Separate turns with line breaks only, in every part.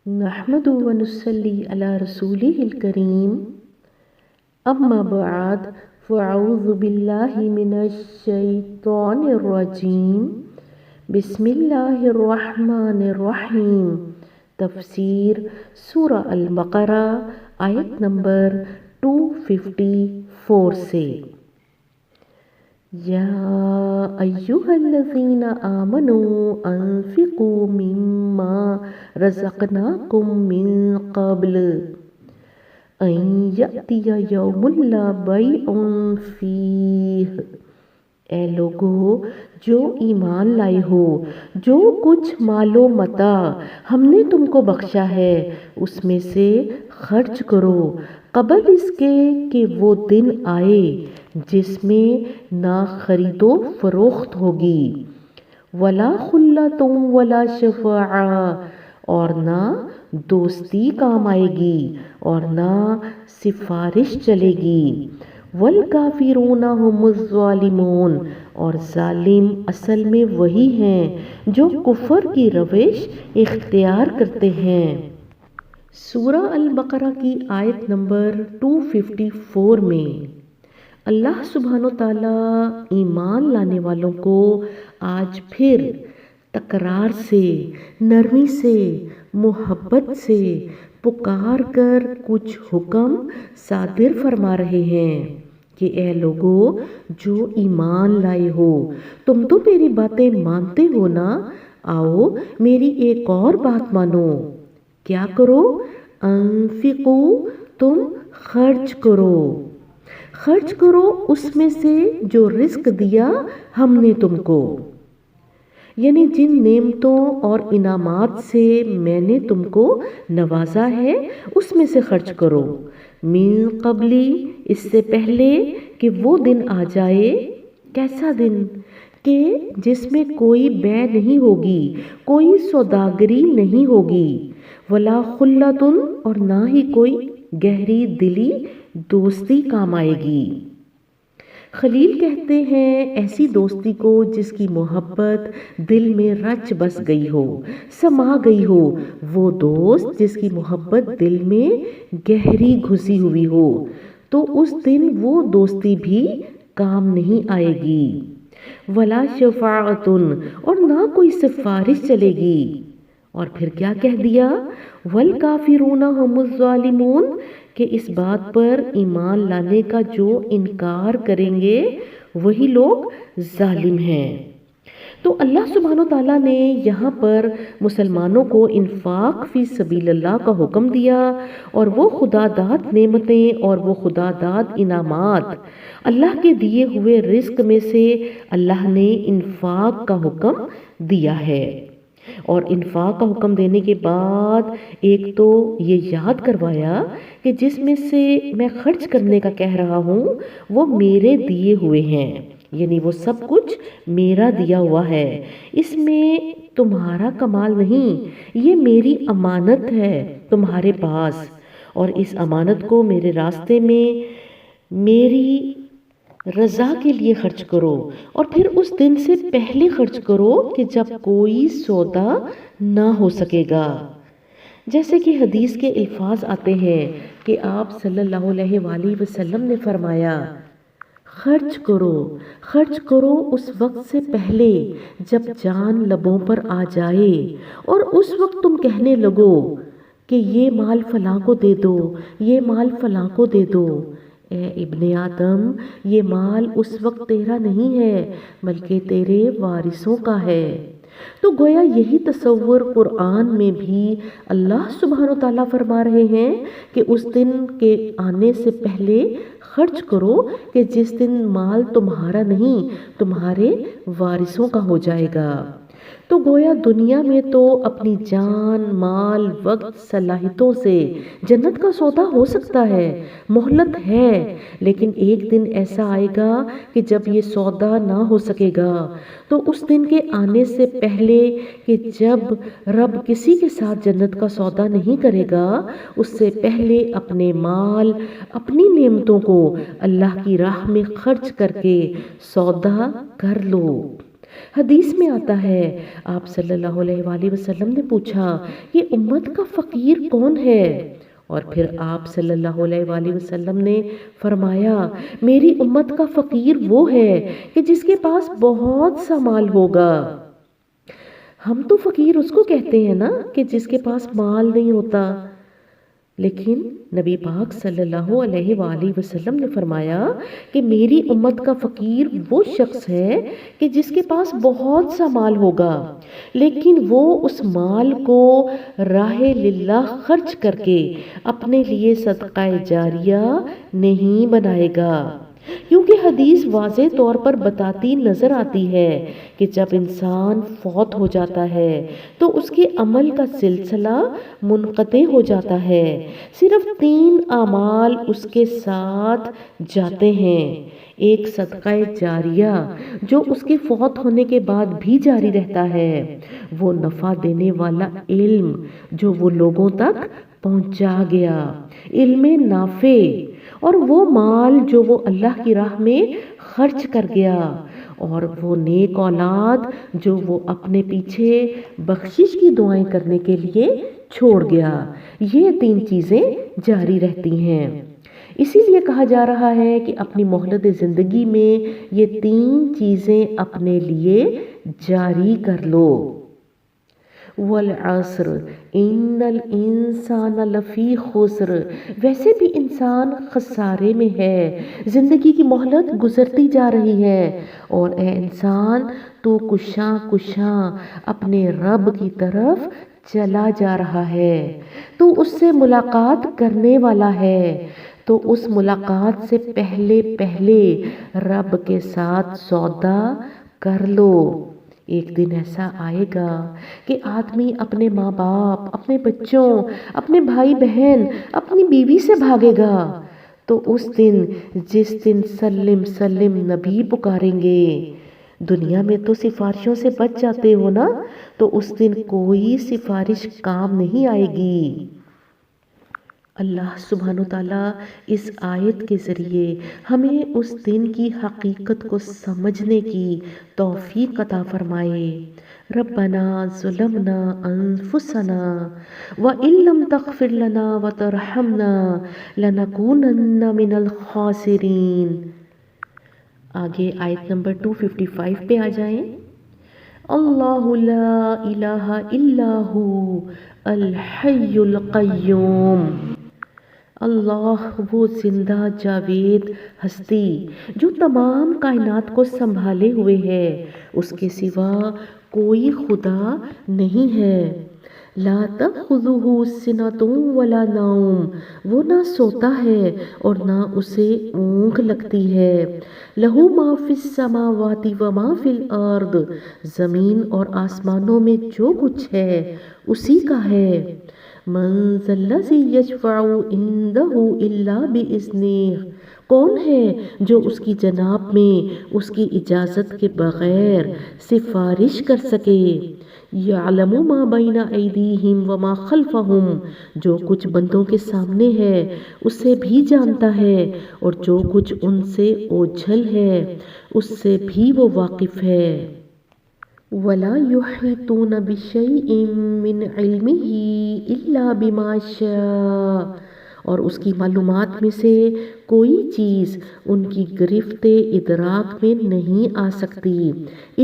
نحمد و نصلی علی رسولہ الکریم، اما بعد فاعوذ باللہ من الشیطان الرجیم، بسم اللہ الرحمن الرحیم۔ تفسیر سورہ البقرہ آیت نمبر 254 سے۔ یا ایہا الذین آمنوا انفقوا مما رزقناکم من قبل ان یأتی یوم لا بیع فیہ۔ اے لوگو جو ایمان لائے ہو، جو کچھ مال و متاع ہم نے تم کو بخشا ہے اس میں سے خرچ کرو قبل اس کے کہ وہ دن آئے جس میں نہ خرید و فروخت ہوگی، ولا خلۃ ولا شفاعہ، اور نہ دوستی کام آئے گی اور نہ سفارش چلے گی، والکافرون هم الظالمون، اور ظالم اصل میں وہی ہیں جو کفر کی روش اختیار کرتے ہیں۔ سورہ البقرہ کی آیت نمبر 254 میں اللہ سبحانہ تعالیٰ ایمان لانے والوں کو آج پھر تکرار سے، نرمی سے، محبت سے پکار کر کچھ حکم صادر فرما رہے ہیں کہ اے لوگو جو ایمان لائے ہو، تم تو میری باتیں مانتے ہو نا، آؤ میری ایک اور بات مانو۔ کیا کرو؟ انفقو، تم خرچ کرو، خرچ کرو اس میں سے جو رزق دیا ہم نے تم کو، یعنی جن نعمتوں اور انعامات سے میں نے تم کو نوازا ہے اس میں سے خرچ کرو، من قبلی، اس سے پہلے کہ وہ دن آ جائے۔ کیسا دن؟ کہ جس میں کوئی بیع نہیں ہوگی، کوئی سوداگری نہیں ہوگی، ولا خلۃ، اور نہ ہی کوئی گہری دلی دوستی کام آئے گی۔ خلیل کہتے ہیں ایسی دوستی کو جس کی محبت دل میں رچ بس گئی ہو، سما گئی ہو، وہ دوست جس کی محبت دل میں گہری گھسی ہوئی ہو، تو اس دن وہ دوستی بھی کام نہیں آئے گی، ولا شفاعۃ، اور نہ کوئی سفارش چلے گی۔ اور پھر کیا کہہ دیا؟ والکافرون هم الظالمون، کہ اس بات پر ایمان لانے کا جو انکار کریں گے وہی لوگ ظالم ہیں۔ تو اللہ سبحانہ تعالیٰ نے یہاں پر مسلمانوں کو انفاق فی سبیل اللہ کا حکم دیا، اور وہ خدا داد نعمتیں اور وہ خدا داد انعامات، اللہ کے دیے ہوئے رزق میں سے اللہ نے انفاق کا حکم دیا ہے۔ اور انفاق کا حکم دینے کے بعد ایک تو یہ یاد کروایا کہ جس میں سے میں خرچ کرنے کا کہہ رہا ہوں وہ میرے دیے ہوئے ہیں، یعنی وہ سب کچھ میرا دیا ہوا ہے، اس میں تمہارا کمال نہیں، یہ میری امانت ہے تمہارے پاس، اور اس امانت کو میرے راستے میں میری رضا کے لیے خرچ کرو، اور پھر اس دن سے پہلے خرچ کرو کہ جب کوئی سودا نہ ہو سکے گا۔ جیسے کہ حدیث کے الفاظ آتے ہیں کہ آپ صلی اللہ علیہ وآلہ وسلم نے فرمایا، خرچ کرو، خرچ کرو اس وقت سے پہلے جب جان لبوں پر آ جائے، اور اس وقت تم کہنے لگو کہ یہ مال فلاں کو دے دو، یہ مال فلاں کو دے دو۔ اے ابن آدم، یہ مال اس وقت تیرا نہیں ہے بلکہ تیرے وارثوں کا ہے۔ تو گویا یہی تصور قرآن میں بھی اللہ سبحانہ تعالیٰ فرما رہے ہیں کہ اس دن کے آنے سے پہلے خرچ کرو کہ جس دن مال تمہارا نہیں تمہارے وارثوں کا ہو جائے گا۔ تو گویا دنیا میں تو اپنی جان، مال، وقت، صلاحیتوں سے جنت کا سودا ہو سکتا ہے، مہلت ہے، لیکن ایک دن ایسا آئے گا کہ جب یہ سودا نہ ہو سکے گا۔ تو اس دن کے آنے سے پہلے کہ جب رب کسی کے ساتھ جنت کا سودا نہیں کرے گا، اس سے پہلے اپنے مال، اپنی نعمتوں کو اللہ کی راہ میں خرچ کر کے سودا کر لو۔ حدیث میں آتا ہے، آپ صلی اللہ علیہ وآلہ وسلم نے پوچھا یہ امت کا فقیر کون ہے؟ اور پھر آپ صلی اللہ علیہ وآلہ وسلم نے فرمایا، میری امت کا فقیر وہ ہے کہ جس کے پاس بہت سا مال ہوگا۔ ہم تو فقیر اس کو کہتے ہیں نا کہ جس کے پاس مال نہیں ہوتا، لیکن نبی پاک صلی اللہ علیہ وآلہ وسلم نے فرمایا کہ میری امت کا فقیر وہ شخص ہے کہ جس کے پاس بہت سا مال ہوگا، لیکن وہ اس مال کو راہ للہ خرچ کر کے اپنے لیے صدقہ جاریہ نہیں بنائے گا۔ کیونکہ حدیث واضح طور پر بتاتی نظر آتی ہے کہ جب انسان فوت ہو جاتا ہے تو اس کے عمل کا سلسلہ منقطع ہو جاتا ہے، صرف 3 اعمال اس کے ساتھ جاتے ہیں۔ ایک صدقہ جاریہ جو اس کے فوت ہونے کے بعد بھی جاری رہتا ہے، وہ نفع دینے والا علم جو وہ لوگوں تک پہنچا گیا، علم نافع، اور وہ مال جو وہ اللہ کی راہ میں خرچ کر گیا، اور وہ نیک اولاد جو وہ اپنے پیچھے بخشش کی دعائیں کرنے کے لیے چھوڑ گیا۔ یہ 3 چیزیں جاری رہتی ہیں۔ اسی لیے کہا جا رہا ہے کہ اپنی مہلت زندگی میں یہ 3 چیزیں اپنے لیے جاری کر لو۔ والعصر ان الانسان لفی خسر، ویسے بھی انسان خسارے میں ہے، زندگی کی مہلت گزرتی جا رہی ہے، اور اے انسان تو کشاں کشاں اپنے رب کی طرف چلا جا رہا ہے، تو اس سے ملاقات کرنے والا ہے، تو اس ملاقات سے پہلے رب کے ساتھ سودا کر لو۔ ایک دن ایسا آئے گا کہ آدمی اپنے ماں باپ، اپنے بچوں، اپنے بھائی بہن، اپنی بیوی سے بھاگے گا، تو اس دن جس دن سلم سلم نبی پکاریں گے، دنیا میں تو سفارشوں سے بچ جاتے ہو نا، تو اس دن کوئی سفارش کام نہیں آئے گی۔ اللہ سبحانہ وتعالیٰ اس آیت کے ذریعے ہمیں اس دن کی حقیقت کو سمجھنے کی توفیق عطا فرمائے۔ ربنا ظلمنا انفسنا وَإِن لَّمْ تَغْفِرْ لَنَا وَتَرْحَمْنَا لَنَكُونَنَّ مِنَ الْخَاسِرِينَ۔ آگے آیت نمبر 255 پہ آ جائیں۔ اللہ لا الہ الا ہو الحی القیوم، اللہ وہ زندہ جاوید ہستی جو تمام کائنات کو سنبھالے ہوئے ہے، اس کے سوا کوئی خدا نہیں ہے۔ لا تأخذہ سنۃ ولا نوم، وہ نہ سوتا ہے اور نہ اسے اونگ لگتی ہے۔ لہ ما فی السماوات وما فی الارض، زمین اور آسمانوں میں جو کچھ ہے اسی کا ہے۔ من ذا الذی یشفع عندہ الا باذنہ، کون ہے جو اس کی جناب میں اس کی اجازت کے بغیر سفارش کر سکے؟ یعلم ما بین ایدیہم وما خلفہم، جو کچھ بندوں کے سامنے ہے اسے بھی جانتا ہے، اور جو کچھ ان سے اوجھل ہے اس سے بھی وہ واقف ہے۔ وَلَا يُحِيطُونَ بِشَيْءٍ مِّنْ عِلْمِهِ إِلَّا بِمَا شَاءَ، اور اس کی معلومات میں سے کوئی چیز ان کی گرفت ادراک میں نہیں آ سکتی،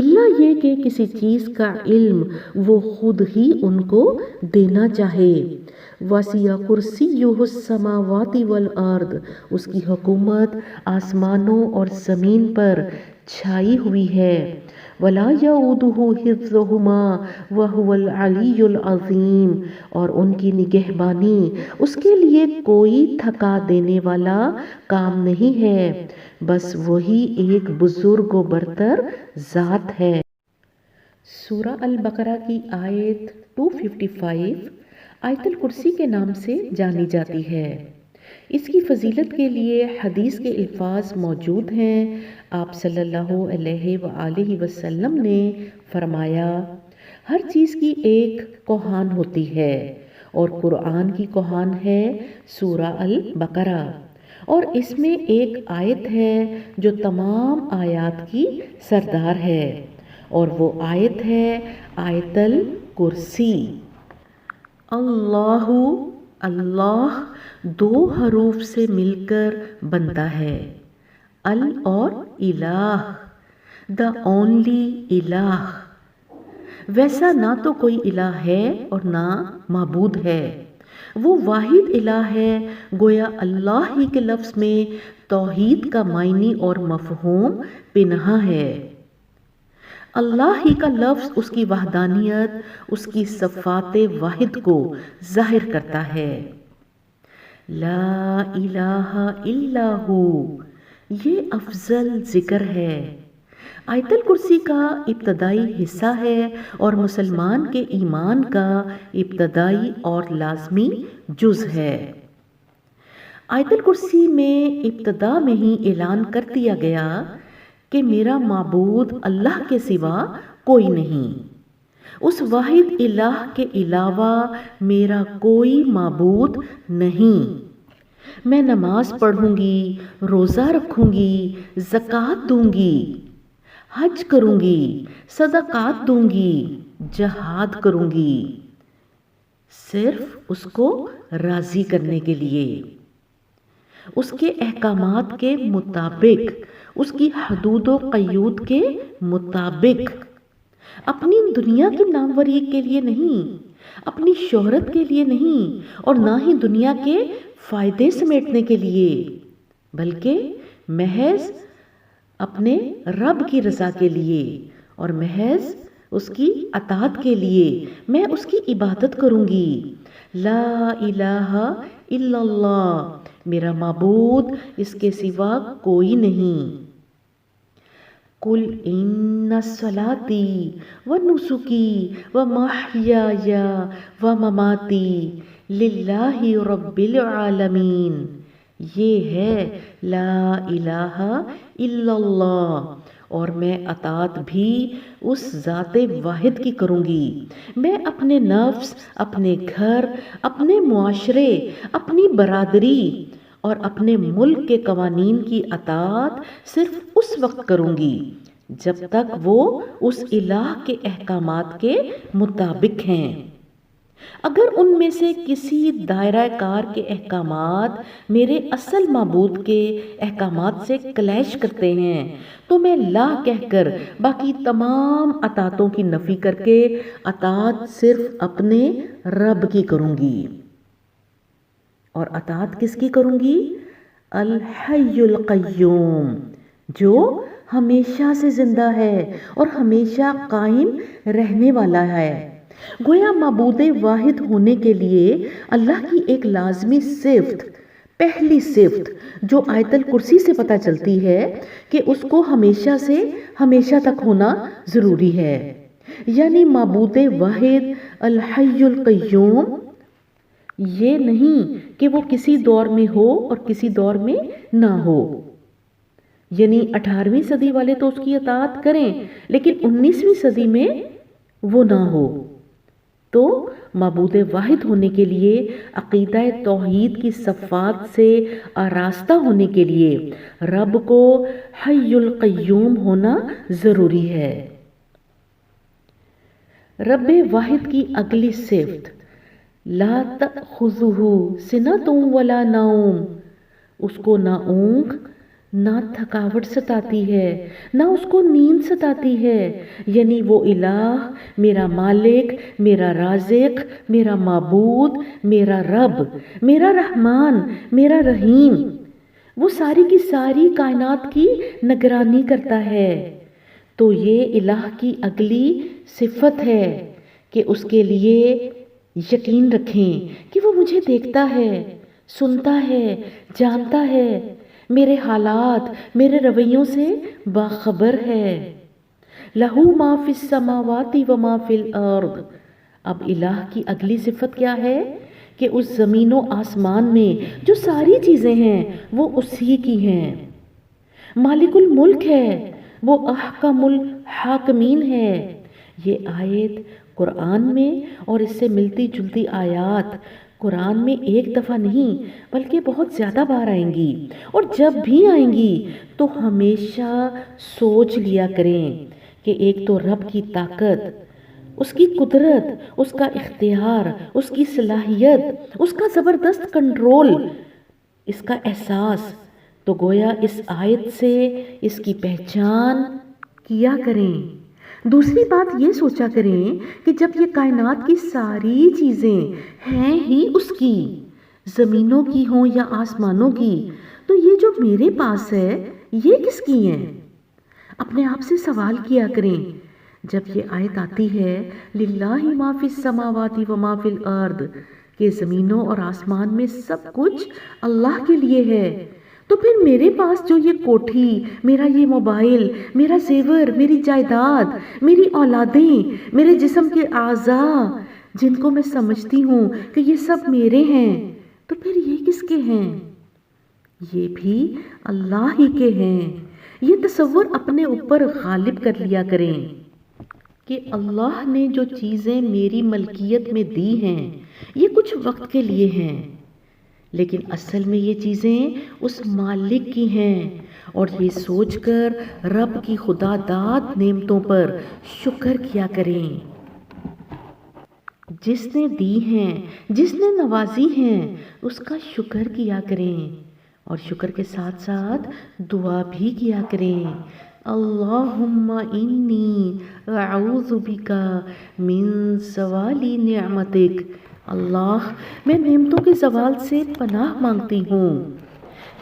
الا یہ کہ کسی چیز کا علم وہ خود ہی ان کو دینا چاہے۔ وَسِعَ كُرْسِيُّهُ السَّمَاوَاتِ وَالْأَرْضِ، اس کی حکومت آسمانوں اور زمین پر چھائی ہوئی ہے۔ وَلَا يَئُودُهُ حِفْظُهُمَا وَهُوَ الْعَلِيُّ الْعَظِيمُ، اور ان کی نگہبانی اس کے لیے کوئی تھکا دینے والا کام نہیں ہے، بس وہی ایک بزرگ و برتر ذات ہے۔ سورہ البقرہ کی آیت 255 آیت الکرسی کے نام سے جانی جاتی ہے۔ اس کی فضیلت کے لیے حدیث کے الفاظ موجود ہیں۔ آپ صلی اللہ علیہ وآلہ وسلم نے فرمایا، ہر چیز کی ایک کوہان ہوتی ہے، اور قرآن کی کوہان ہے سورہ البقرہ، اور اس میں ایک آیت ہے جو تمام آیات کی سردار ہے، اور وہ آیت ہے آیت الکرسی۔ اللہ، اللہ دو حروف سے مل کر بنتا ہے، ال اور الہ، دا اونلی الہ۔ ویسا نہ تو کوئی الہ ہے اور نہ معبود ہے، وہ واحد الہ ہے۔ گویا اللہ ہی کے لفظ میں توحید کا معنی اور مفہوم پنہاں ہے۔ اللہ ہی کا لفظ اس کی وحدانیت، اس کی صفات واحد کو ظاہر کرتا ہے۔ لا الہ الا ہو، یہ افضل ذکر ہے۔ آیت الکرسی کا ابتدائی حصہ ہے اور مسلمان کے ایمان کا ابتدائی اور لازمی جز ہے۔ آیت الکرسی میں ابتدا میں ہی اعلان کر دیا گیا کہ میرا معبود اللہ کے سوا کوئی نہیں، اس واحد الہ کے علاوہ میرا کوئی معبود نہیں۔ میں نماز پڑھوں گی، روزہ رکھوں گی، زکوٰۃ دوں گی، حج کروں گی، صدقات دوں گی، جہاد کروں گی، صرف اس کو راضی کرنے کے لیے، اس کے احکامات کے مطابق، اس کی حدود و قیود کے مطابق، اپنی دنیا کی ناموری کے لیے نہیں، اپنی شہرت کے لیے نہیں، اور نہ ہی دنیا کے فائدے سمیٹنے کے لیے، بلکہ محض اپنے رب کی رضا کے لیے اور محض اس کی اطاعت کے لیے میں اس کی عبادت کروں گی۔ لا الہ الا اللہ، میرا معبود اس کے سوا کوئی نہیں۔ قل ان صلاتی ونسکی ومحیای ومماتی للہ رب العالمین، یہ ہے لا الہ الا اللہ، اور میں اطاعت بھی اس ذات واحد کی کروں گی۔ میں اپنے نفس، اپنے گھر، اپنے معاشرے، اپنی برادری اور اپنے ملک کے قوانین کی اطاعت صرف اس وقت کروں گی جب تک وہ اس الہ کے احکامات کے مطابق ہیں۔ اگر ان میں سے کسی دائرہ کار کے احکامات میرے اصل معبود کے احکامات سے کلیش کرتے ہیں تو میں لا کہہ کر باقی تمام اطاعتوں کی نفی کر کے اطاعت صرف اپنے رب کی کروں گی۔ اور اطاعت کس کی کروں گی؟ الحی القیوم، جو ہمیشہ سے زندہ ہے اور ہمیشہ قائم رہنے والا ہے۔ گویا معبود واحد ہونے کے لیے اللہ کی ایک لازمی صفت، پہلی صفت جو آیت الکرسی سے پتہ چلتی ہے کہ اس کو ہمیشہ سے ہمیشہ تک ہونا ضروری ہے، یعنی معبود واحد الحی القیوم، یہ نہیں کہ وہ کسی دور میں ہو اور کسی دور میں نہ ہو، یعنی 18ویں صدی والے تو اس کی اطاعت کریں لیکن 19ویں صدی میں وہ نہ ہو۔ تو معبود واحد ہونے کے لیے عقیدہ توحید کی صفات سے آراستہ ہونے کے لیے رب کو حی القیوم ہونا ضروری ہے۔ رب واحد کی اگلی صفت لا تأخذہ سنۃ ولا نوم، اس کو نہ اونگ نہ تھکاوٹ ستاتی ہے، نہ اس کو نیند ستاتی ہے، یعنی وہ الہ، میرا مالک، میرا رازق، میرا معبود، میرا رب، میرا رحمان، میرا رحیم، وہ ساری کی ساری کائنات کی نگرانی کرتا ہے۔ تو یہ الہ کی اگلی صفت ہے کہ اس کے لیے یقین رکھیں کہ وہ مجھے دیکھتا ہے، سنتا ہے، جانتا ہے، میرے حالات، میرے رویوں سے باخبر ہے۔ لہو ما فی السماوات و ما فی الارض، اب الہ کی اگلی صفت کیا ہے کہ اس زمین و آسمان میں جو ساری چیزیں ہیں وہ اسی کی ہیں، مالک الملک ہے، وہ احکم الحاکمین ہے۔ یہ آیت قرآن میں اور اس سے ملتی جلتی آیات قرآن میں ایک دفعہ نہیں بلکہ بہت زیادہ بار آئیں گی، اور جب بھی آئیں گی تو ہمیشہ سوچ لیا کریں کہ ایک تو رب کی طاقت، اس کی قدرت، اس کا اختیار، اس کی صلاحیت، اس کا زبردست کنٹرول، اس کا احساس، تو گویا اس آیت سے اس کی پہچان کیا کریں۔ دوسری بات یہ سوچا کریں کہ جب یہ کائنات کی ساری چیزیں ہیں ہی اس کی، زمینوں کی ہوں یا آسمانوں کی، تو یہ جو میرے پاس ہے یہ کس کی ہیں؟ اپنے آپ سے سوال کیا کریں۔ جب یہ آیت آتی ہے للہ ما فی السماوات و ما فی الارض، کہ زمینوں اور آسمان میں سب کچھ اللہ کے لیے ہے، تو پھر میرے پاس جو یہ کوٹھی، میرا یہ موبائل، میرا زیور، میری جائیداد، میری اولادیں، میرے جسم کے اعضاء، جن کو میں سمجھتی ہوں کہ یہ سب میرے ہیں، تو پھر یہ کس کے ہیں؟ یہ بھی اللہ ہی کے ہیں۔ یہ تصور اپنے اوپر غالب کر لیا کریں کہ اللہ نے جو چیزیں میری ملکیت میں دی ہیں یہ کچھ وقت کے لیے ہیں، لیکن اصل میں یہ چیزیں اس مالک کی ہیں، اور یہ سوچ کر رب کی خدا داد نعمتوں پر شکر کیا کریں۔ جس نے دی ہیں، جس نے نوازی ہیں، اس کا شکر کیا کریں، اور شکر کے ساتھ ساتھ دعا بھی کیا کریں۔ اللہم انی اعوذ بک من زوال نعمتک، اللہ میں نعمتوں کے زوال سے پناہ مانگتی ہوں،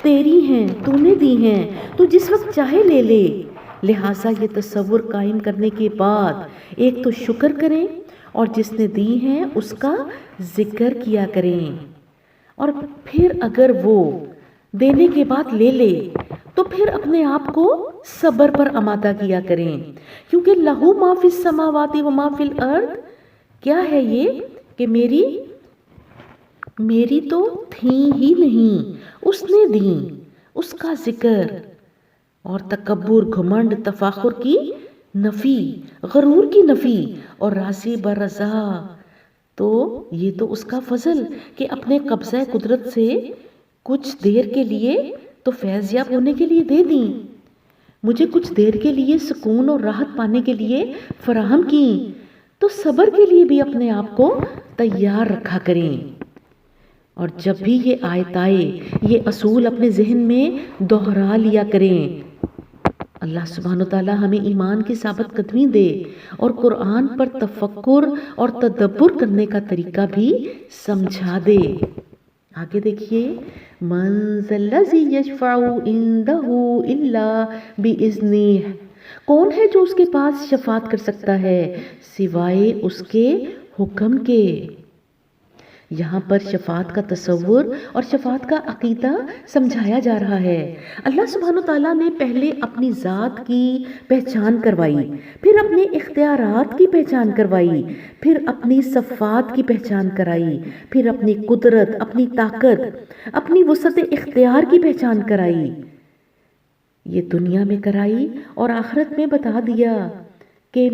تیری ہیں، تو نے دی ہیں، تو جس وقت چاہے لے لے۔ لہٰذا یہ تصور قائم کرنے کے بعد ایک تو شکر کریں، اور جس نے دی ہیں اس کا ذکر کیا کریں، اور پھر اگر وہ دینے کے بعد لے لے تو پھر اپنے آپ کو صبر پر آمادہ کیا کریں، کیونکہ لہو ما فی السماوات و ما فی الارض کیا ہے یہ کہ میری تو تھیں ہی نہیں، اس نے دیں، اس کا ذکر، اور تکبر، گھمنڈ، تفاخر کی نفی، غرور کی نفی، اور راضی برضا، تو یہ تو اس کا فضل کہ اپنے قبضہ قدرت سے کچھ دیر کے لیے تو فیض یاب ہونے کے لیے دے دیں، مجھے کچھ دیر کے لیے سکون اور راحت پانے کے لیے فراہم کی، تو صبر کے لیے بھی اپنے آپ کو تیار رکھا کریں۔ اور جب بھی یہ آیت آئے یہ اصول اپنے ذہن میں دہرا لیا کریں۔ اللہ سبحانہ وتعالی ہمیں ایمان کی ثابت قدمی دے، اور قرآن پر تفکر اور تدبر کرنے کا طریقہ بھی سمجھا دے۔ آگے دیکھیے، من ذا الذی یشفع عندہ الا باذنہ، کون ہے جو اس کے پاس شفاعت کر سکتا ہے سوائے اس کے حکم کے۔ یہاں پر شفاعت کا تصور اور شفاعت کا عقیدہ سمجھایا جا رہا ہے۔ اللہ سبحانہ تعالیٰ نے پہلے اپنی ذات کی پہچان کروائی، پھر اپنے اختیارات کی پہچان کروائی، پھر اپنی صفات کی پہچان کرائی، پھر اپنی قدرت، اپنی طاقت، اپنی وسعت اختیار کی پہچان کرائی۔ یہ دنیا میں کرائی اور آخرت میں بتا دیا کہ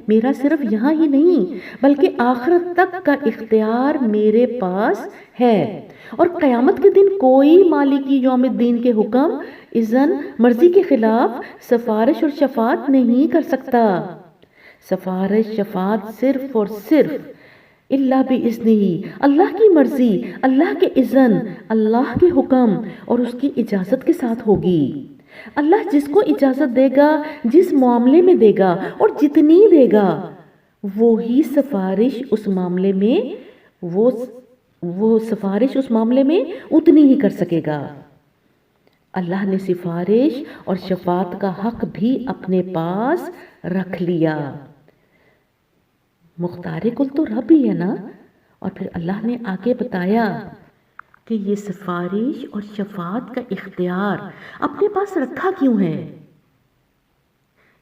میرا صرف یہاں ہی نہیں بلکہ آخرت تک کا اختیار میرے پاس ہے، اور قیامت کے دن کوئی مالکی یوم الدین کے حکم، اذن، مرضی کے خلاف سفارش اور شفاعت نہیں کر سکتا۔ سفارش، شفاعت صرف اور صرف اللہ باذنہ، اللہ کی مرضی، اللہ کے اذن، اللہ کے حکم اور اس کی اجازت کے ساتھ ہوگی۔ اللہ جس کو اجازت دے گا، جس معاملے میں دے گا اور جتنی دے گا، وہی سفارش اس معاملے میں وہ سفارش اس معاملے میں اتنی ہی کر سکے گا۔ اللہ نے سفارش اور شفاعت کا حق بھی اپنے پاس رکھ لیا۔ مختار کل تو رب ہی ہے نا، اور پھر اللہ نے آگے بتایا کہ یہ سفارش اور شفاعت کا اختیار اپنے پاس رکھا کیوں ہے؟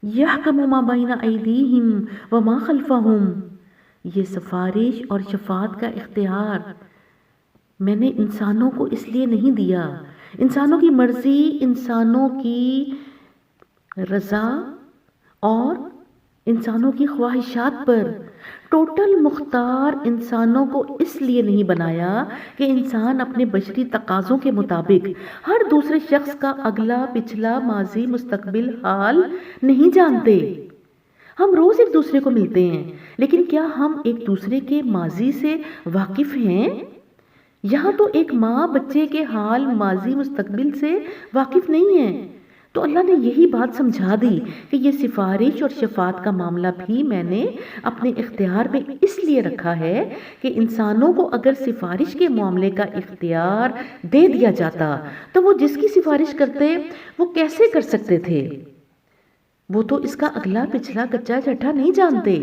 یحکم ما بین ایدیہم وما خلفہم، یہ سفارش اور شفاعت کا اختیار میں نے انسانوں کو اس لیے نہیں دیا، انسانوں کی مرضی، انسانوں کی رضا اور انسانوں کی خواہشات پر ٹوٹل مختار انسانوں کو اس لیے نہیں بنایا کہ انسان اپنے بشری تقاضوں کے مطابق ہر دوسرے شخص کا اگلا، پچھلا، ماضی، مستقبل حال نہیں جانتے، ہم روز ایک دوسرے کو ملتے ہیں، لیکن کیا ہم ایک دوسرے کے ماضی سے واقف ہیں؟ یہاں تو ایک ماں بچے کے حال، ماضی، مستقبل سے واقف نہیں ہے۔ تو اللہ نے یہی بات سمجھا دی کہ یہ سفارش اور شفاعت کا معاملہ بھی میں نے اپنے اختیار میں اس لیے رکھا ہے کہ انسانوں کو اگر سفارش کے معاملے کا اختیار دے دیا جاتا تو وہ جس کی سفارش کرتے وہ کیسے کر سکتے تھے؟ وہ تو اس کا اگلا پچھلا کچا چٹھا نہیں جانتے۔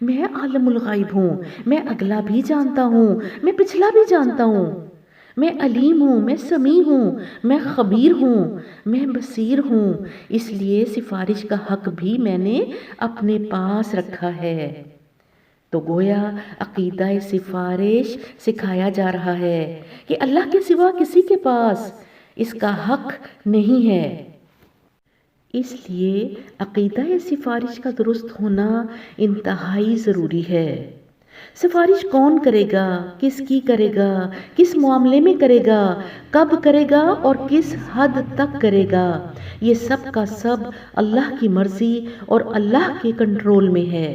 میں عالم الغیب ہوں، میں اگلا بھی جانتا ہوں، میں پچھلا بھی جانتا ہوں، میں علیم ہوں، میں سمیع ہوں، میں خبیر ہوں، میں بصیر ہوں۔ اس لیے سفارش کا حق بھی میں نے اپنے پاس رکھا ہے۔ تو گویا عقیدہ سفارش سکھایا جا رہا ہے کہ اللہ کے سوا کسی کے پاس اس کا حق نہیں ہے۔ اس لیے عقیدہ سفارش کا درست ہونا انتہائی ضروری ہے۔ سفارش کون کرے گا، کس کی کرے گا، کس معاملے میں کرے گا، کب کرے گا اور کس حد تک کرے گا، یہ سب کا سب اللہ کی مرضی اور اللہ کے کنٹرول میں ہے۔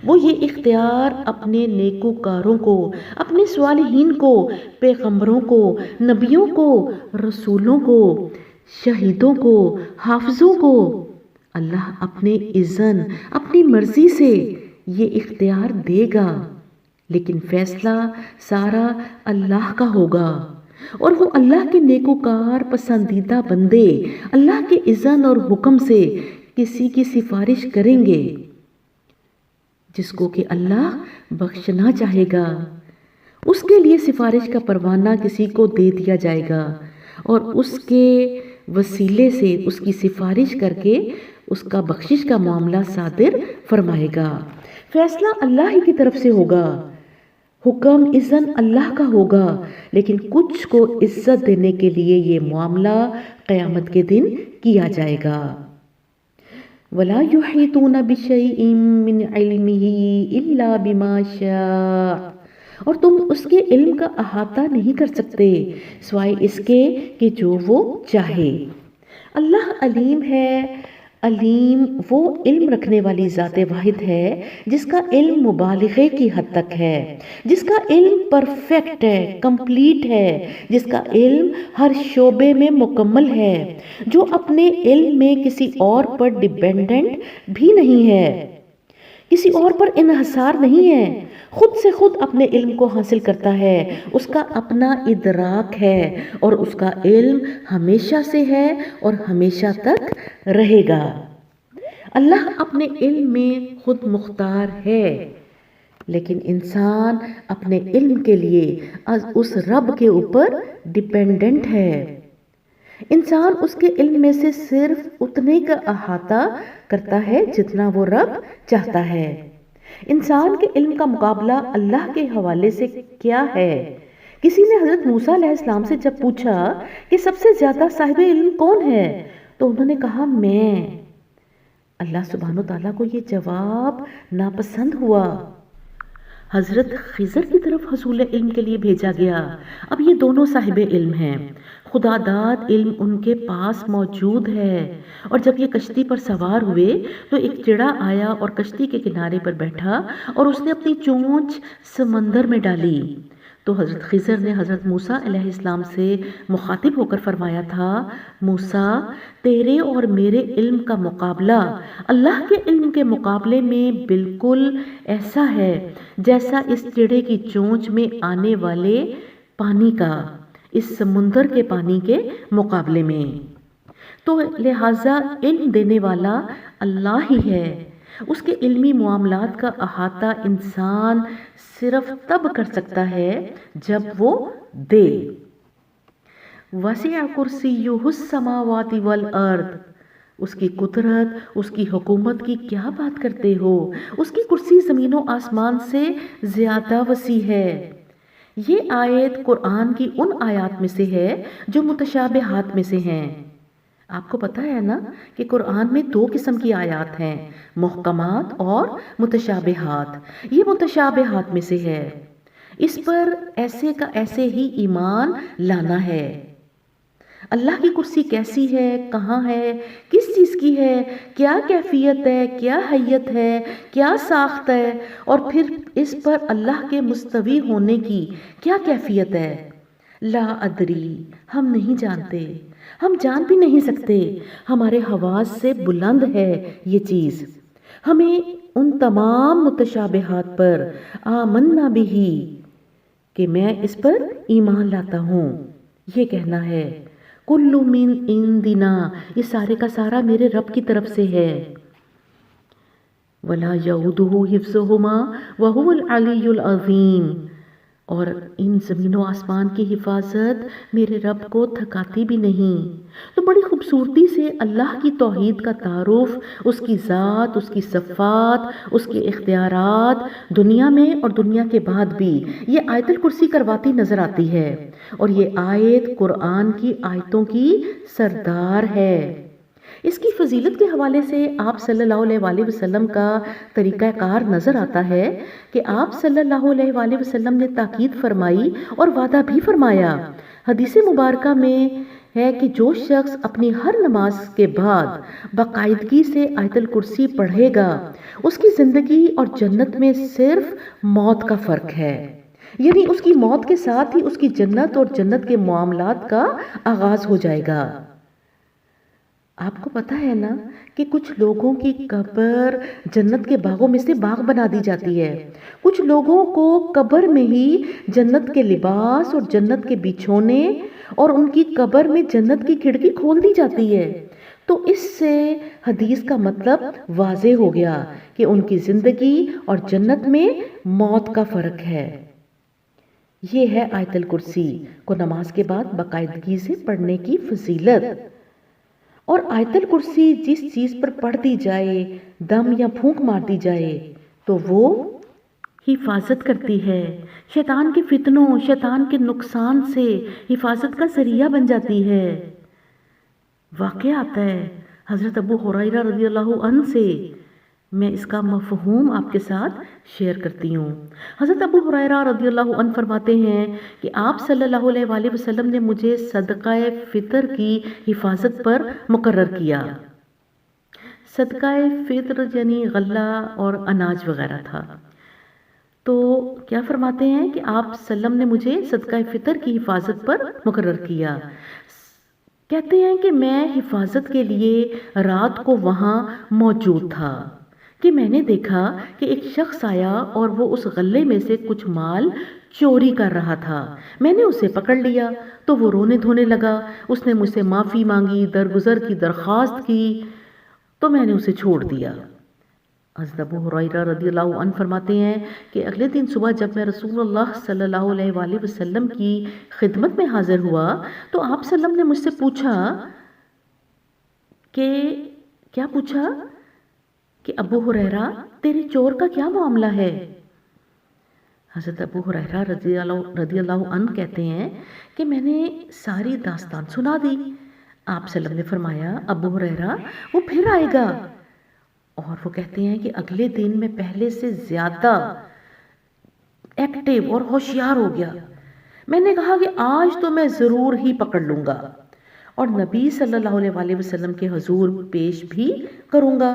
وہ یہ اختیار اپنے نیکوکاروں کو، اپنے صالحین کو، پیغمبروں کو، نبیوں کو، رسولوں کو، شہیدوں کو، حافظوں کو، اللہ اپنے اذن، اپنی مرضی سے یہ اختیار دے گا، لیکن فیصلہ سارا اللہ کا ہوگا، اور وہ اللہ کے نیکوکار پسندیدہ بندے اللہ کے اذن اور حکم سے کسی کی سفارش کریں گے جس کو کہ اللہ بخشنا چاہے گا۔ اس کے لیے سفارش کا پروانہ کسی کو دے دیا جائے گا اور اس کے وسیلے سے اس کی سفارش کر کے اس کا بخشش کا معاملہ صادر فرمائے گا۔ فیصلہ اللہ ہی کی طرف سے ہوگا، حکم اذن اللہ کا ہوگا، لیکن کچھ کو عزت دینے کے لیے یہ معاملہ قیامت کے دن کیا جائے گا۔ وَلَا يُحِيطُونَ بِشَيْءٍ مِّنْ عِلْمِهِ إِلَّا بِمَا شَاءَ، اور تم اس کے علم کا احاطہ نہیں کر سکتے سوائے اس کے کہ جو وہ چاہے۔ اللہ علیم ہے۔ علیم وہ علم رکھنے والی ذات واحد ہے جس کا علم مبالغے کی حد تک ہے، جس کا علم پرفیکٹ ہے، کمپلیٹ ہے، جس کا علم ہر شعبے میں مکمل ہے، جو اپنے علم میں کسی اور پر ڈیپینڈنٹ بھی نہیں ہے، کسی اور پر انحصار نہیں ہے، خود سے خود اپنے علم کو حاصل کرتا ہے، اس کا اپنا ادراک ہے اور اس کا علم ہمیشہ سے ہے اور ہمیشہ تک رہے گا۔ اللہ اپنے علم میں خود مختار ہے، لیکن انسان اپنے علم کے لیے اس رب کے اوپر ڈیپینڈنٹ ہے۔ انسان اس کے علم میں سے صرف اتنے کا احاطہ کرتا ہے جتنا وہ رب چاہتا ہے۔ انسان کے علم کا مقابلہ اللہ کے حوالے سے کیا ہے؟ کسی نے حضرت موسیٰ علیہ السلام سے جب پوچھا کہ سب سے زیادہ صاحب علم کون ہے تو انہوں نے کہا میں۔ اللہ سبحانہ وتعالیٰ کو یہ جواب ناپسند ہوا۔ حضرت خضر کی طرف حصول علم کے لیے بھیجا گیا۔ اب یہ دونوں صاحب علم ہیں، خدا داد علم ان کے پاس موجود ہے۔ اور جب یہ کشتی پر سوار ہوئے تو ایک چڑا آیا اور کشتی کے کنارے پر بیٹھا اور اس نے اپنی چونچ سمندر میں ڈالی۔ تو حضرت خضر نے حضرت موسیٰ علیہ السلام سے مخاطب ہو کر فرمایا تھا، موسیٰ تیرے اور میرے علم کا مقابلہ اللہ کے علم کے مقابلے میں بالکل ایسا ہے جیسا اس چڑے کی چونچ میں آنے والے پانی کا اس سمندر کے پانی کے مقابلے میں۔ تو لہٰذا علم دینے والا اللہ ہی ہے۔ اس کے علمی معاملات کا احاطہ انسان صرف تب کر سکتا ہے جب وہ دے۔ وسع کرسیہ السماوات والارض، اس کی قدرت، اس کی حکومت کی کیا بات کرتے ہو؟ اس کی کرسی زمین و آسمان سے زیادہ وسیع ہے۔ یہ آیت قرآن کی ان آیات میں سے ہے جو متشابہات میں سے ہیں۔ آپ کو پتہ ہے نا کہ قرآن میں دو قسم کی آیات ہیں، محکمات اور متشابہات۔ یہ متشابہات میں سے ہے، اس پر ایسے کا ایسے ہی ایمان لانا ہے۔ اللہ کی کرسی کیسی ہے، کہاں ہے، کس چیز کی ہے، کیا کیفیت ہے، کیا حیت ہے، کیا ساخت ہے، اور پھر اس پر اللہ کے مستوی ہونے کی کیا کیفیت ہے؟ لا ادری، ہم نہیں جانتے، ہم جان بھی نہیں سکتے، ہمارے حواس سے بلند ہے یہ چیز۔ ہمیں ان تمام متشابہات پر آمنا بھی، کہ میں اس پر ایمان لاتا ہوں، یہ کہنا ہے کل من عندنا، یہ سارے کا سارا میرے رب کی طرف سے ہے۔ ولا یعودہ حفظہما وہو العلی العظیم، اور ان زمین و آسمان کی حفاظت میرے رب کو تھکاتی بھی نہیں۔ تو بڑی خوبصورتی سے اللہ کی توحید کا تعارف، اس کی ذات، اس کی صفات، اس کے اختیارات، دنیا میں اور دنیا کے بعد بھی یہ آیت الکرسی کرواتی نظر آتی ہے، اور یہ آیت قرآن کی آیتوں کی سردار ہے۔ اس کی فضیلت کے حوالے سے آپ صلی اللہ علیہ وآلہ وسلم کا طریقہ کار نظر آتا ہے کہ آپ صلی اللہ علیہ وآلہ وسلم نے تاکید فرمائی اور وعدہ بھی فرمایا۔ حدیث مبارکہ میں ہے کہ جو شخص اپنی ہر نماز کے بعد باقاعدگی سے آیت الکرسی پڑھے گا، اس کی زندگی اور جنت میں صرف موت کا فرق ہے، یعنی اس کی موت کے ساتھ ہی اس کی جنت اور جنت کے معاملات کا آغاز ہو جائے گا۔ آپ کو پتا ہے نا کہ کچھ لوگوں کی قبر جنت کے باغوں میں سے باغ بنا دی جاتی ہے، کچھ لوگوں کو قبر میں ہی جنت کے لباس اور جنت کے بچھونے اور ان کی قبر میں جنت کی کھڑکی کھول دی جاتی ہے۔ تو اس سے حدیث کا مطلب واضح ہو گیا کہ ان کی زندگی اور جنت میں موت کا فرق ہے۔ یہ ہے آیت الکرسی کو نماز کے بعد باقاعدگی سے پڑھنے کی فضیلت۔ اور آیت الکرسی جس چیز پر پڑھ دی جائے، دم یا پھونک مار دی جائے، تو وہ حفاظت کرتی ہے، شیطان کے فتنوں، شیطان کے نقصان سے حفاظت کا ذریعہ بن جاتی ہے۔ واقعہ آتا ہے حضرت ابو ہریرہ رضی اللہ عنہ سے، میں اس کا مفہوم آپ کے ساتھ شیئر کرتی ہوں۔ حضرت ابو ہریرہ رضی اللہ عنہ فرماتے ہیں کہ آپ صلی اللہ علیہ وآلہ وسلم نے مجھے صدقہ فطر کی حفاظت پر مقرر کیا۔ صدقہ فطر یعنی غلہ اور اناج وغیرہ تھا۔ تو کیا فرماتے ہیں کہ آپ صلی اللہ علیہ وسلم نے مجھے صدقہ فطر کی حفاظت پر مقرر کیا۔ کہتے ہیں کہ میں حفاظت کے لیے رات کو وہاں موجود تھا کہ میں نے دیکھا کہ ایک شخص آیا اور وہ اس غلے میں سے کچھ مال چوری کر رہا تھا۔ میں نے اسے پکڑ لیا تو وہ رونے دھونے لگا، اس نے مجھ سے معافی مانگی، درگزر کی درخواست کی، تو میں نے اسے چھوڑ دیا۔ حضرت ابو ہریرہ رضی اللہ عنہ فرماتے ہیں کہ اگلے دن صبح جب میں رسول اللہ صلی اللہ علیہ وآلہ وسلم کی خدمت میں حاضر ہوا تو آپ صلی اللہ علیہ وسلم نے مجھ سے پوچھا کہ کیا پوچھا کہ ابو ہریرہ تیرے چور کا کیا معاملہ ہے؟ حضرت ابو ہریرہ رضی اللہ عنہ کہتے ہیں کہ میں نے ساری داستان سنا دی۔ آپ صلی اللہ علیہ وسلم نے فرمایا ابو ہریرہ وہ پھر آئے گا، اور وہ کہتے ہیں کہ اگلے دن میں پہلے سے زیادہ ایکٹیو اور ہوشیار ہو گیا۔ میں نے کہا کہ آج تو میں ضرور ہی پکڑ لوں گا اور نبی صلی اللہ علیہ وآلہ وسلم کے حضور پیش بھی کروں گا۔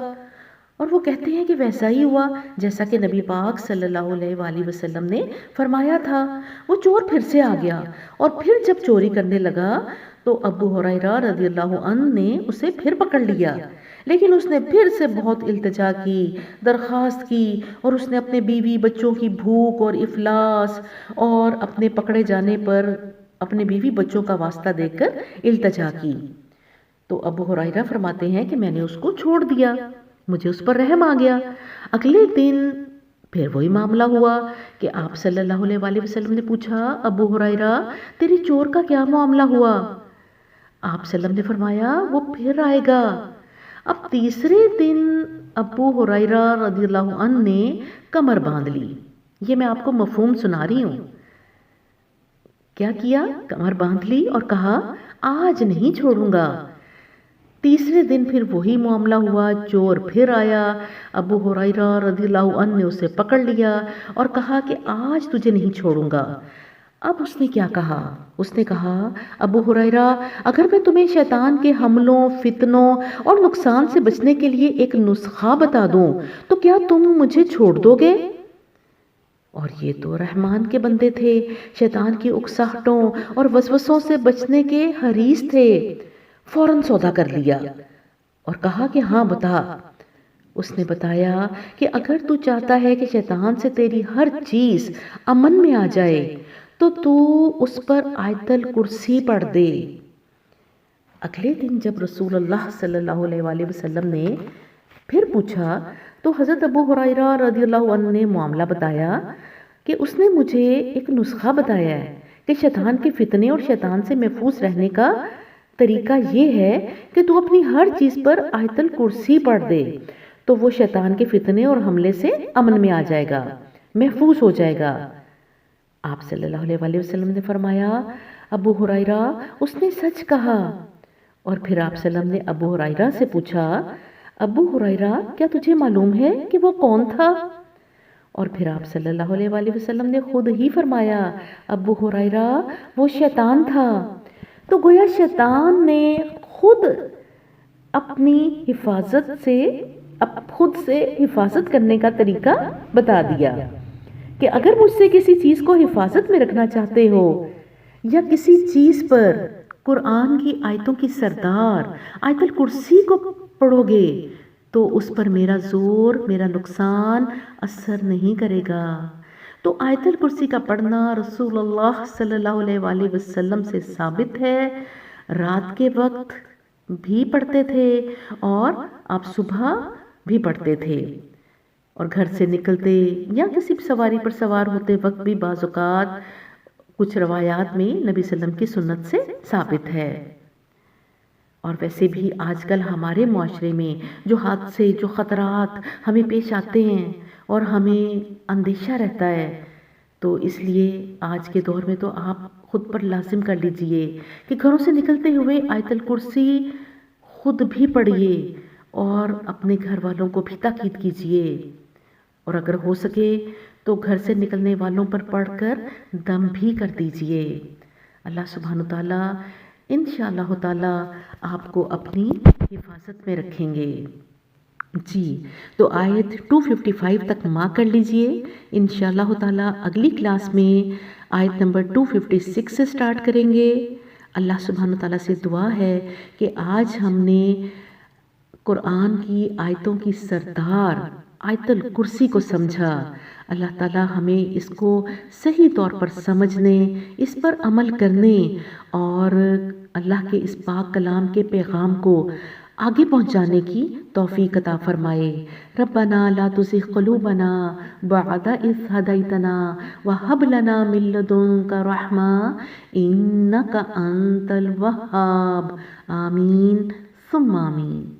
اور وہ کہتے ہیں کہ ویسا ہی ہوا جیسا کہ نبی پاک صلی اللہ علیہ وآلہ وسلم نے فرمایا تھا۔ وہ چور پھر سے آ گیا اور پھر جب چوری کرنے لگا تو ابو ہریرہ رضی اللہ عنہ نے اسے پھر پکڑ لیا، لیکن اس نے پھر سے بہت التجا کی، درخواست کی، اور اس نے اپنے بیوی بچوں کی بھوک اور افلاس اور اپنے پکڑے جانے پر اپنے بیوی بچوں کا واسطہ دے کر التجا کی۔ تو ابو ہریرہ فرماتے ہیں کہ میں نے اس کو چھوڑ دیا، مجھے اس پر رحم آ گیا۔ اگلے دن پھر وہی معاملہ ہوا کہ آپ صلی اللہ علیہ وآلہ وسلم نے پوچھا ابو ہریرہ تیرے چور کا کیا معاملہ ہوا؟ آپ صلی اللہ علیہ وسلم نے فرمایا وہ پھر آئے گا۔ اب تیسرے دن ابو ہریرہ رضی اللہ عنہ نے کمر باندھ لی۔ یہ میں آپ کو مفہوم سنا رہی ہوں۔ کیا کیا؟ کمر باندھ لی اور کہا آج نہیں چھوڑوں گا۔ تیسرے دن پھر وہی معاملہ ہوا، چور پھر آیا، ابو ہریرہ رضی اللہ عنہ نے اسے پکڑ لیا اور کہا کہ آج تجھے نہیں چھوڑوں گا۔ اب اس نے کیا کہا؟ اس نے کہا ابو ہریرہ اگر میں تمہیں شیطان کے حملوں، فتنوں اور نقصان سے بچنے کے لیے ایک نسخہ بتا دوں تو کیا تم مجھے چھوڑ دو گے؟ اور یہ تو رحمان کے بندے تھے، شیطان کی اکساہٹوں اور وسوسوں سے بچنے کے حریص تھے۔ فوراً سودا کر لیا اور کہا کہ ہاں بتا۔ اس نے بتایا کہ اگر تو چاہتا ہے کہ شیطان سے تیری ہر چیز امن میں آ جائے تو اس پر آیت الکرسی پڑھ دے۔ اگلے دن جب رسول اللہ صلی اللہ علیہ وآلہ وسلم نے پھر پوچھا تو حضرت ابو ہریرہ رضی اللہ عنہ نے معاملہ بتایا کہ اس نے مجھے ایک نسخہ بتایا ہے کہ شیطان کے فتنے اور شیطان سے محفوظ رہنے کا طریقہ یہ ہے کہ تو اپنی ہر چیز پر آیت الکرسی پڑھ دے تو وہ شیطان کے فتنے اور حملے سے امن میں آ جائے گا، محفوظ ہو جائے گا۔ آپ صلی اللہ علیہ وآلہ وسلم نے فرمایا ابو ہریرہ اس نے سچ کہا۔ اور پھر آپ صلی اللہ علیہ وسلم نے ابو ہریرہ سے پوچھا ابو ہریرہ کیا تجھے معلوم ہے کہ وہ کون تھا؟ اور پھر آپ صلی اللہ علیہ وآلہ وسلم نے خود ہی فرمایا ابو ہریرہ وہ شیطان تھا۔ تو گویا شیطان نے خود اپنی حفاظت سے خود سے حفاظت کرنے کا طریقہ بتا دیا کہ اگر مجھ سے کسی چیز کو حفاظت میں رکھنا چاہتے ہو یا کسی چیز پر قرآن کی آیتوں کی سردار آیت الکرسی کو پڑھو گے تو اس پر میرا زور، میرا نقصان اثر نہیں کرے گا۔ تو آیت الکرسی کا پڑھنا رسول اللہ صلی اللہ علیہ وآلہ وسلم سے ثابت ہے، رات کے وقت بھی پڑھتے تھے اور آپ صبح بھی پڑھتے تھے، اور گھر سے نکلتے یا کسی سواری پر سوار ہوتے وقت بھی بعض اوقات کچھ روایات میں نبی صلی اللہ علیہ وسلم کی سنت سے ثابت ہے۔ اور ویسے بھی آج کل ہمارے معاشرے میں جو حادثے، جو خطرات ہمیں پیش آتے ہیں اور ہمیں اندیشہ رہتا ہے، تو اس لیے آج کے دور میں تو آپ خود پر لازم کر لیجئے کہ گھروں سے نکلتے ہوئے آیت الکرسی خود بھی پڑھیے اور اپنے گھر والوں کو بھی تاکید کیجئے، اور اگر ہو سکے تو گھر سے نکلنے والوں پر پڑھ کر دم بھی کر دیجئے۔ اللہ سبحانہ تعالیٰ انشاءاللہ تعالیٰ آپ کو اپنی حفاظت میں رکھیں گے۔ جی تو آیت 255 تک مارک کر لیجئے۔ انشاءاللہ تعالیٰ اگلی کلاس میں آیت نمبر 256 سے سٹارٹ کریں گے۔ اللہ سبحانہ تعالیٰ سے دعا ہے کہ آج ہم نے قرآن کی آیتوں کی سردار آیت الکرسی کو سمجھا۔ اللہ تعالیٰ ہمیں اس کو صحیح طور پر سمجھنے، اس پر عمل کرنے اور اللہ کے اس پاک کلام کے پیغام کو آگے پہنچانے کی توفیق عطا فرمائے۔ ربنا لا تزغ قلوبنا بعد اذ ہدیتنا وہب لنا من لدنک رحمہ انک انت الوہاب۔ آمین ثم آمین۔